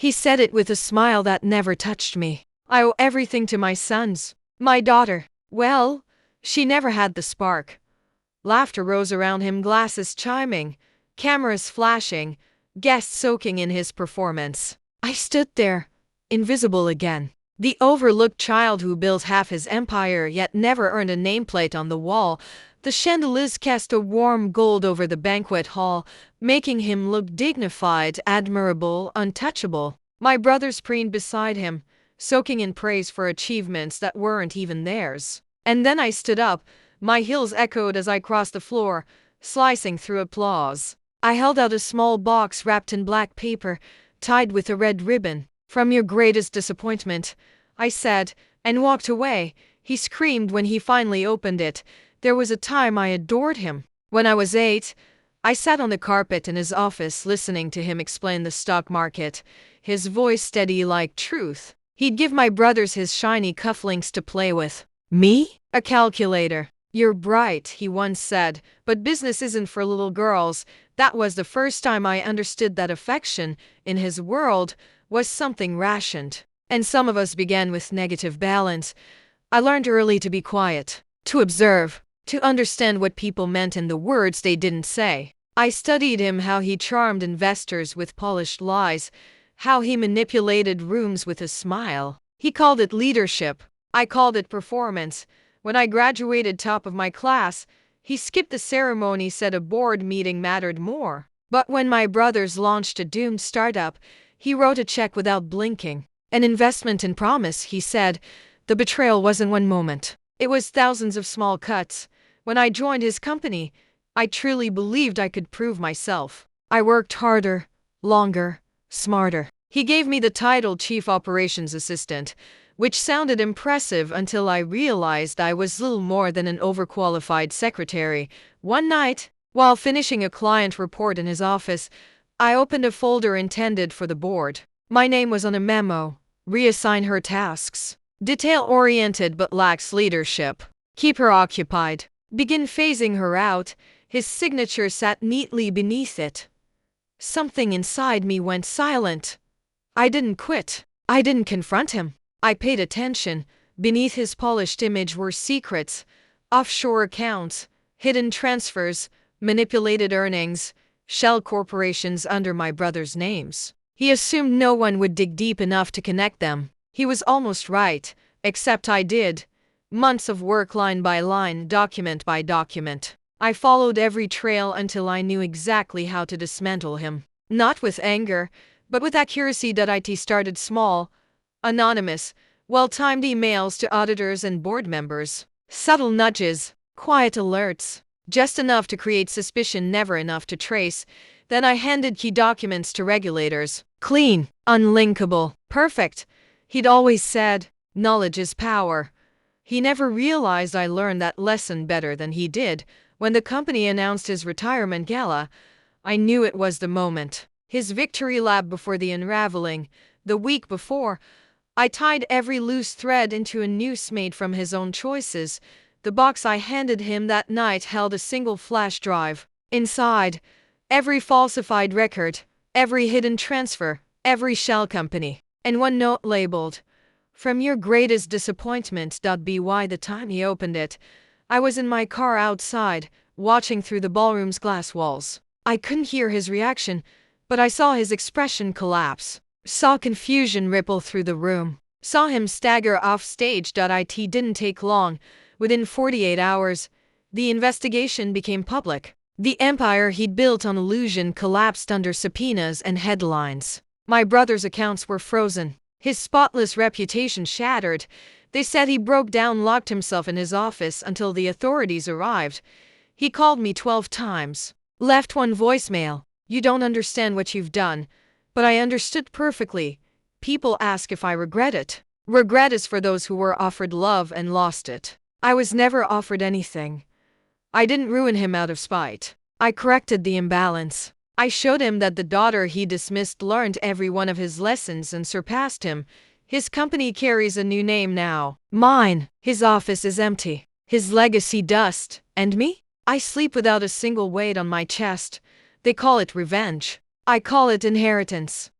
He said it with a smile that never touched me. I owe everything to my sons. My daughter, well, she never had the spark. Laughter rose around him, glasses chiming, cameras flashing, guests soaking in his performance. I stood there, invisible again. The overlooked child who built half his empire yet never earned a nameplate on the wall. The chandeliers cast a warm gold over the banquet hall, making him look dignified, admirable, untouchable. My brothers preened beside him, soaking in praise for achievements that weren't even theirs. And then I stood up. My heels echoed as I crossed the floor, slicing through applause. I held out a small box wrapped in black paper, tied with a red ribbon. "From your greatest disappointment," I said, and walked away. He screamed when he finally opened it. There was a time I adored him. When I was 8, I sat on the carpet in his office listening to him explain the stock market, his voice steady like truth. He'd give my brothers his shiny cufflinks to play with. Me? A calculator. "You're bright," he once said, "but business isn't for little girls." That was the first time I understood that affection, in his world, was something rationed. And some of us began with negative balance. I learned early to be quiet, to observe, to understand what people meant in the words they didn't say. I studied him, how he charmed investors with polished lies, how he manipulated rooms with a smile. He called it leadership. I called it performance. When I graduated top of my class, he skipped the ceremony, said a board meeting mattered more. But when my brothers launched a doomed startup, he wrote a check without blinking. An investment in promise, he said. The betrayal wasn't one moment. It was thousands of small cuts. When I joined his company, I truly believed I could prove myself. I worked harder, longer, smarter. He gave me the title Chief Operations Assistant, which sounded impressive until I realized I was little more than an overqualified secretary. One night, while finishing a client report in his office, I opened a folder intended for the board. My name was on a memo. Reassign her tasks. Detail-oriented but lacks leadership. Keep her occupied. Begin phasing her out. His signature sat neatly beneath it. Something inside me went silent. I didn't quit. I didn't confront him. I paid attention. Beneath his polished image were secrets, offshore accounts, hidden transfers, manipulated earnings, shell corporations under my brothers' names. He assumed no one would dig deep enough to connect them. He was almost right, except I did. Months of work, line by line, document by document. I followed every trail until I knew exactly how to dismantle him. Not with anger, but with accuracy. It started small, anonymous, well-timed emails to auditors and board members. Subtle nudges, quiet alerts, just enough to create suspicion, never enough to trace. Then I handed key documents to regulators. Clean, unlinkable, perfect. He'd always said, knowledge is power. He never realized I learned that lesson better than he did. When the company announced his retirement gala, I knew it was the moment. His victory lap before the unraveling. The week before, I tied every loose thread into a noose made from his own choices. The box I handed him that night held a single flash drive. Inside, every falsified record, every hidden transfer, every shell company, and one note labeled, "From your greatest disappointment." By the time he opened it, I was in my car outside, watching through the ballroom's glass walls. I couldn't hear his reaction, but I saw his expression collapse. Saw confusion ripple through the room. Saw him stagger off stage. It didn't take long. Within 48 hours, the investigation became public. The empire he'd built on illusion collapsed under subpoenas and headlines. My brother's accounts were frozen. His spotless reputation shattered. They said he broke down, locked himself in his office until the authorities arrived. He called me 12 times. Left one voicemail. "You don't understand what you've done." But I understood perfectly. People ask if I regret it. Regret is for those who were offered love and lost it. I was never offered anything. I didn't ruin him out of spite. I corrected the imbalance. I showed him that the daughter he dismissed learned every one of his lessons and surpassed him. His company carries a new name now. Mine. His office is empty. His legacy dust. And me? I sleep without a single weight on my chest. They call it revenge. I call it inheritance.